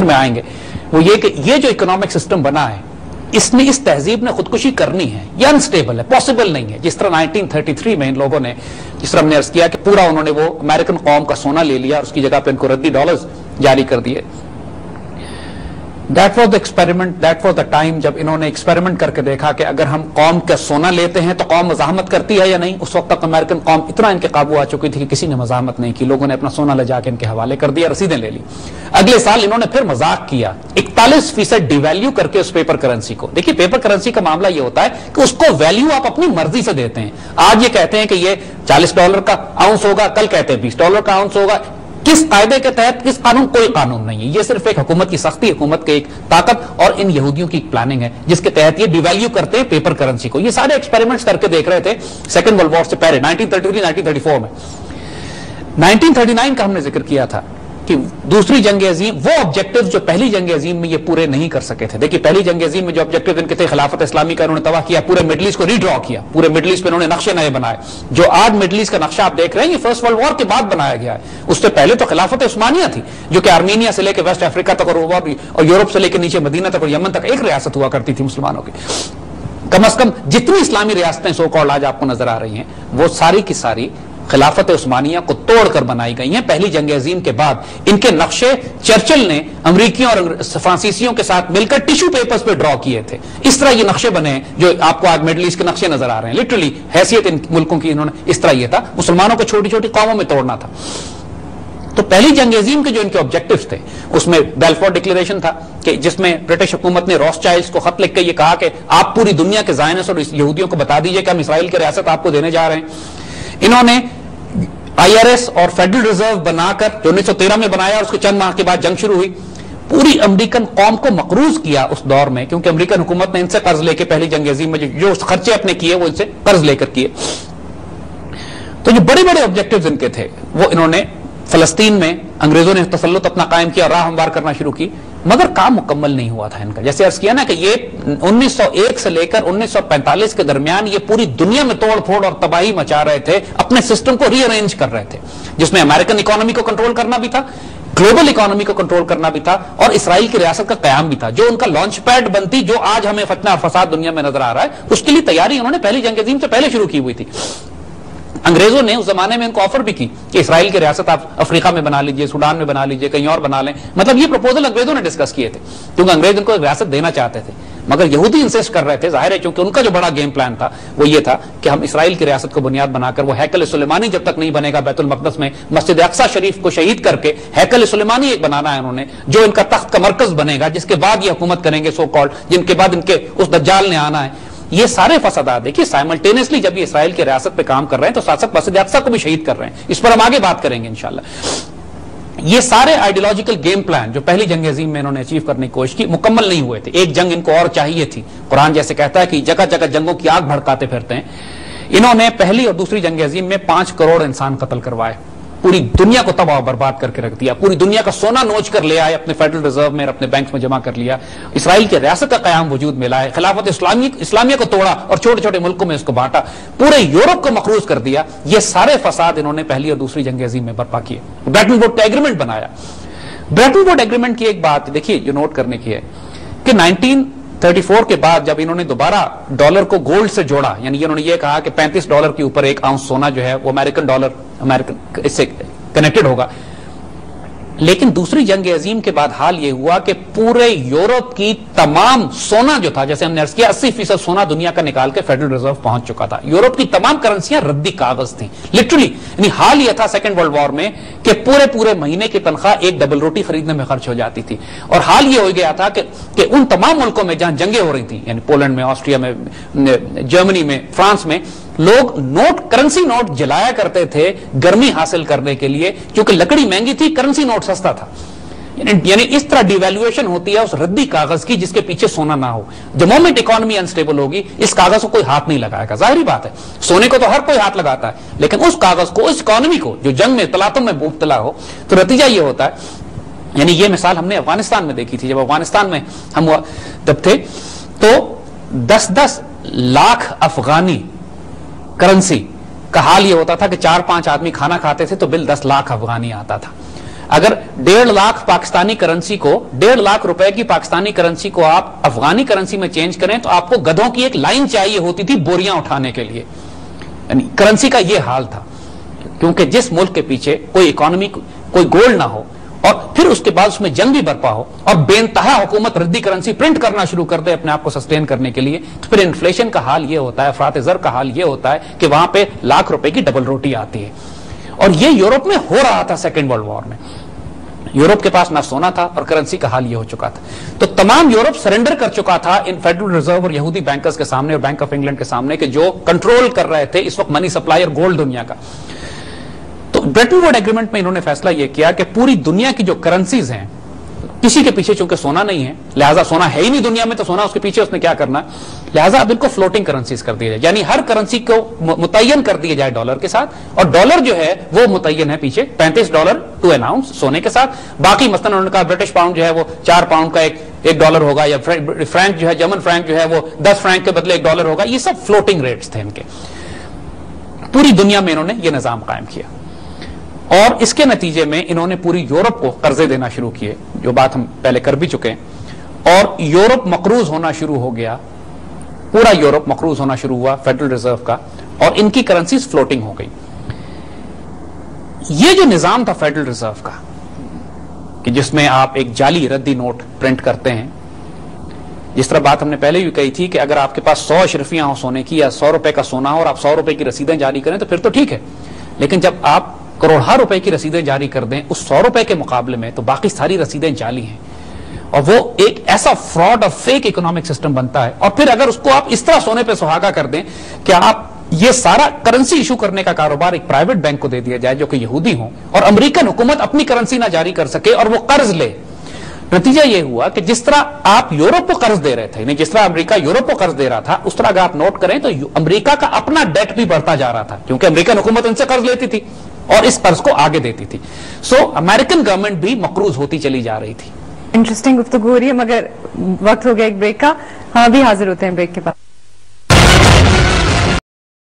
में आएंगे, वो ये कि ये जो इकोनॉमिक सिस्टम बना है, इसने, इस तहजीब ने खुदकुशी करनी है, ये अनस्टेबल है, पॉसिबल नहीं है। जिस तरह 1933 में इन लोगों ने, जिस तरह हमने अर्ज किया कि पूरा उन्होंने वो अमेरिकन कौम का सोना ले लिया और उसकी जगह पे इनको रद्दी डॉलर्स जारी कर दिए। That was the experiment, that was the time जब इन्होंने एक्सपेरिमेंट करके देखा कि अगर हम कौम का सोना लेते हैं तो कौम मजाहमत करती है या नहीं। उस वक्त तक अमेरिकन कौम इतना इनके काबू आ चुकी थी कि किसी ने मजाहमत नहीं की, लोगों ने अपना सोना ले जाकर इनके हवाले कर दिया, रसीदें ले ली। अगले साल इन्होंने फिर मजाक किया, 41% डिवैल्यू करके उस पेपर करेंसी को। देखिए, पेपर करेंसी का मामला ये होता है कि उसको वैल्यू आप अपनी मर्जी से देते हैं। आज ये कहते हैं कि ये $40 का आउंस होगा, कल कहते हैं $20 का आउंस होगा। किस कायदे के तहत, किस कानून? कोई कानून नहीं है। ये सिर्फ एक हुकूमत की सख्ती, हुकूमत की एक ताकत और इन यहूदियों की प्लानिंग है जिसके तहत ये डिवैल्यू करते हैं पेपर करेंसी को। ये सारे एक्सपेरिमेंट्स करके देख रहे थे सेकंड वर्ल्ड वॉर से पहले, 1933-1934 में। 1939 का हमने जिक्र किया था कि दूसरी जंग अजीम, वो ऑब्जेक्टिव जो पहली जंग अजीम में ये पूरे नहीं कर सके थे। देखिए, पहली जंग अजीम में जो ऑब्जेक्टिव इनके थे, खिलाफत इस्लामी का उन्होंने तबाह किया, पूरे मिडल ईस्ट को रीड्रॉ किया, पूरे मिडल ईस्ट पे उन्होंने नक्शे नए बनाए। जो आज मिडल ईस्ट का नक्शा आप देख रहे हैं, ये फर्स्ट वर्ल्ड वॉर के बाद बनाया गया है। उससे पहले तो खिलाफत उस्मानिया थी, जो कि आर्मीनिया से लेकर वेस्ट अफ्रीका तक और यूरोप से लेकर नीचे मदीना तक और यमन तक एक रियासत हुआ करती थी मुसलमानों की। कम अज कम जितनी इस्लामी रियासतें सो कॉल्ड आज आपको नजर आ रही हैं, वो सारी की सारी खिलाफत उस्मानिया को तोड़कर बनाई गई हैं पहली जंग अजीम के बाद। इनके नक्शे चर्चिल ने अमरीकियों और फ्रांसीसियों के साथ मिलकर टिश्यू पेपर्स पे ड्रॉ किए थे। इस तरह ये नक्शे बने जो आपको आज मिडल ईस्ट के नक्शे नजर आ रहे हैं। लिटरली हैसियत इन मुल्कों की इन्होंने इस तरह ये था, मुसलमानों को छोटी छोटी कौमों में तोड़ना था। तो पहली जंग अजीम के जो इनके ऑब्जेक्टिव्स थे, उसमें बेल्फोर डिक्लेरेशन था कि जिसमें ब्रिटिश हुकूमत ने रॉथस्चाइल्ड्स को खत लिख के ये कहा कि आप पूरी दुनिया के ज़ायनिस्ट और यहूदियों को बता दीजिए कि हम इसराइल की रियासत आपको देने जा रहे हैं। इन्होंने IRS और फेडरल रिजर्व बनाकर, जो 1913 में बनाया, और उसके चंद माह के बाद जंग शुरू हुई, पूरी अमेरिकन कौम को मकरूज किया उस दौर में, क्योंकि अमेरिकन हुकूमत ने इनसे कर्ज लेके पहली जंग अजीम में जो खर्चे अपने किए वो इनसे कर्ज लेकर किए। तो जो बड़े बड़े ऑब्जेक्टिव्स इनके थे, वो इन्होंने फलस्तीन में अंग्रेजों ने तसल्लुत अपना कायम किया, राह हमवार करना शुरू की, मगर काम मुकम्मल नहीं हुआ था इनका। जैसे अर्ज किया ना कि ये 1901 से लेकर 1945 के दरमियान ये पूरी दुनिया में तोड़ फोड़ और तबाही मचा रहे थे, अपने सिस्टम को रीअरेंज कर रहे थे, जिसमें अमेरिकन इकोनॉमी को कंट्रोल करना भी था, ग्लोबल इकोनॉमी को कंट्रोल करना भी था, और इसराइल की रियासत का कयाम भी था, जो उनका लॉन्च पैड बनती, जो आज हमें फतना और फसाद दुनिया में नजर आ रहा है। उसके लिए तैयारी उन्होंने पहली जंग अजीम से पहले शुरू की हुई थी। अंग्रेजों ने उस जमाने में इनको ऑफर भी की कि इसराइल की रियासत आप अफ्रीका में बना लीजिए, सूडान में बना लीजिए, कहीं और बना लें। मतलब ये प्रपोजल अंग्रेजों ने डिस्कस किए थे, क्योंकि अंग्रेज इनको रियासत देना चाहते थे, मगर यहूदी इंसिस्ट कर रहे थे। जाहिर है, क्योंकि उनका जो बड़ा गेम प्लान था वो ये था कि हम इसराइल की रियासत को बुनियाद बनाकर, वो हैकल सुलेमानी जब तक नहीं बनेगा बैतुल मक़दस में, मस्जिद अक्सा शरीफ को शहीद करके हैकल सुलेमानी एक बनाना है उन्होंने, जो इनका तख्त का मरकज बनेगा, जिसके बाद ये हुकूमत करेंगे सो कॉल्ड, जिनके बाद इनके उस दज्जाल ने आना है। ये सारे फसादात देखिए साइमल्टेनियसली जब ये इसराइल की रियासत पे काम कर रहे हैं, तो साथ साथ मस्जिद अक्सा को भी शहीद कर रहे हैं। इस पर हम आगे बात करेंगे इंशाल्लाह। ये सारे आइडियोलॉजिकल गेम प्लान जो पहली जंग अजीम में इन्होंने अचीव करने की कोशिश की, मुकम्मल नहीं हुए थे। एक जंग इनको और चाहिए थी। कुरान जैसे कहता है कि जगह जगह जंगों की आग भड़काते फिरते हैं। इन्होंने पहली और दूसरी जंग अजीम में 5 करोड़ इंसान कत्ल करवाए, पूरी दुनिया को तबाह बर्बाद करके रख दिया, पूरी दुनिया का सोना नोच कर ले आए, अपने फेडरल रिजर्व में, अपने बैंक में जमा कर लिया। इसराइल की रियासत का कयाम वजूद में लाए, खिलाफत इस्लामिया को तोड़ा और छोटे छोटे मुल्कों में इसको बांटा, पूरे यूरोप को मकरूज कर दिया। ये सारे फसाद इन्होंने पहली और दूसरी जंग अजीम में बर्पा किए। ब्रेटन वुड का एग्रीमेंट बनाया। ब्रेटन वुड एग्रीमेंट की एक बात देखिए जो नोट करने की है कि 1934 के बाद जब इन्होंने दोबारा डॉलर को गोल्ड से जोड़ा, यानी इन्होंने ये कहा कि $35 के ऊपर एक आउंस सोना जो है वो अमेरिकन इससे कनेक्टेड होगा। लेकिन दूसरी जंग अजीम के बाद हाल यह हुआ कि पूरे यूरोप की तमाम सोना जो था, जैसे हमने अर्ज किया 80% सोना दुनिया का निकाल के फेडरल रिजर्व पहुंच चुका था। यूरोप की तमाम करेंसियां रद्दी कागज थी लिटरली। यानी हाल यह था सेकंड वर्ल्ड वॉर में कि पूरे पूरे महीने की तनख्वाह एक डबल रोटी खरीदने में खर्च हो जाती थी। और हाल यह हो गया था कि उन तमाम मुल्कों में जहां जंगें हो रही थी, यानी पोलैंड में, ऑस्ट्रिया में, जर्मनी में, फ्रांस में, लोग करेंसी नोट जलाया करते थे गर्मी हासिल करने के लिए, क्योंकि लकड़ी महंगी थी, करेंसी नोट सस्ता था। यानी इस तरह डिवैल्यूएशन होती है उस रद्दी कागज की जिसके पीछे सोना ना हो। द मोमेंट इकोनॉमी अनस्टेबल होगी, इस कागज को कोई हाथ नहीं लगाएगा। जाहिर बात है, सोने को तो हर कोई हाथ लगाता है, लेकिन उस कागज को, उस इकोनॉमी को जो जंग में तलातुम में मुब्तला हो, तो नतीजा ये होता है। यानी ये मिसाल हमने अफगानिस्तान में देखी थी। जब अफगानिस्तान में हम तब थे तो 10-10 लाख अफगानी करेंसी का हाल ये होता था कि 4-5 आदमी खाना खाते थे तो बिल 10 लाख अफगानी आता था। अगर 1.5 लाख पाकिस्तानी करेंसी को 1.5 लाख रुपए की पाकिस्तानी करेंसी को आप अफगानी करेंसी में चेंज करें तो आपको गधों की एक लाइन चाहिए होती थी बोरियां उठाने के लिए। यानी करेंसी का यह हाल था, क्योंकि जिस मुल्क के पीछे कोई इकोनॉमी, कोई गोल ना हो और फिर उसके बाद उसमें जंग भी बरपा हो और बेनतहा हुकूमत रद्दी करेंसी प्रिंट करना शुरू कर दे अपने आप को सस्टेन करने के लिए, तो फिर इन्फ्लेशन का हाल यह होता है, अफरात ज़र का हाल यह होता है कि वहां पे लाख रुपए की डबल रोटी आती है। और यह यूरोप में हो रहा था सेकेंड वर्ल्ड वॉर में। यूरोप के पास ना सोना था और करेंसी का हाल यह हो चुका था। तो तमाम यूरोप सरेंडर कर चुका था इन फेडरल रिजर्व और यहूदी बैंकर्स के सामने और बैंक ऑफ इंग्लैंड के सामने, कि जो कंट्रोल कर रहे थे इस वक्त मनी सप्लाई और गोल्ड दुनिया का। तो ब्रेटन वुड एग्रीमेंट में इन्होंने फैसला यह किया कि पूरी दुनिया की जो करेंसीज हैं, किसी के पीछे चूंकि सोना नहीं है, लिहाजा सोना है ही नहीं दुनिया में, तो सोना उसके पीछे उसने क्या करना, लिहाजा अब इनको फ्लोटिंग करेंसीज कर दिया जाए, यानी हर करेंसी को मुतय्यन कर दिया जाए डॉलर के साथ, और डॉलर जो है वो मुतय्यन है पीछे $35 टू एन आउंस सोने के साथ। बाकी मसलन उन्होंने कहा ब्रिटिश पाउंड जो है वो 4 पाउंड का एक डॉलर होगा, या फ्रैंक जो है, जर्मन फ्रैंक जो है वो 10 फ्रैंक के बदले $1 होगा। ये सब फ्लोटिंग रेट्स थे इनके। पूरी दुनिया में इन्होंने ये निजाम कायम किया और इसके नतीजे में इन्होंने पूरी यूरोप को कर्जे देना शुरू किए, जो बात हम पहले कर भी चुके हैं, और यूरोप मकरूज होना शुरू हो गया। पूरा यूरोप मकरूज होना शुरू हुआ फेडरल रिजर्व का, और इनकी करेंसीज फ्लोटिंग हो गई। ये जो निजाम था फेडरल रिजर्व का, कि जिसमें आप एक जाली रद्दी नोट प्रिंट करते हैं, जिस तरह बात हमने पहले भी कही थी कि अगर आपके पास 100 अशरफियां हो सोने की, या 100 रुपए का सोना हो और आप 100 रुपए की रसीदें जारी करें तो फिर तो ठीक है, लेकिन जब आप करोड़ों रुपए की रसीदें जारी कर दें उस 100 रुपए के मुकाबले में, तो बाकी सारी रसीदें जाली हैं, और वो एक ऐसा फ्रॉड और फेक इकोनॉमिक सिस्टम बनता है। और फिर अगर उसको आप इस तरह सोने पे सुहागा कर दें कि आप ये सारा करेंसी इशू करने का कारोबार एक प्राइवेट बैंक को दे दिया जाए जो कि यहूदी हो, और अमेरिकन हुकूमत अपनी करेंसी ना जारी कर सके और वो कर्ज ले, नतीजा यह हुआ कि जिस तरह आप यूरोप को कर्ज दे रहे थे, नहीं जिस तरह अमेरिका यूरोप को कर्ज दे रहा था, उस तरह अगर आप नोट करें तो अमेरिका का अपना डेट भी बढ़ता जा रहा था, क्योंकि अमेरिकन हुकूमत उनसे कर्ज लेती थी और इस कर्ज को आगे देती थी। सो अमेरिकन गवर्नमेंट भी मकरूज होती चली जा रही थी। इंटरेस्टिंग गुफ्तगू हो रही है, मगर वक्त हो गया एक ब्रेक का। हम अभी हाजिर होते हैं ब्रेक के बाद।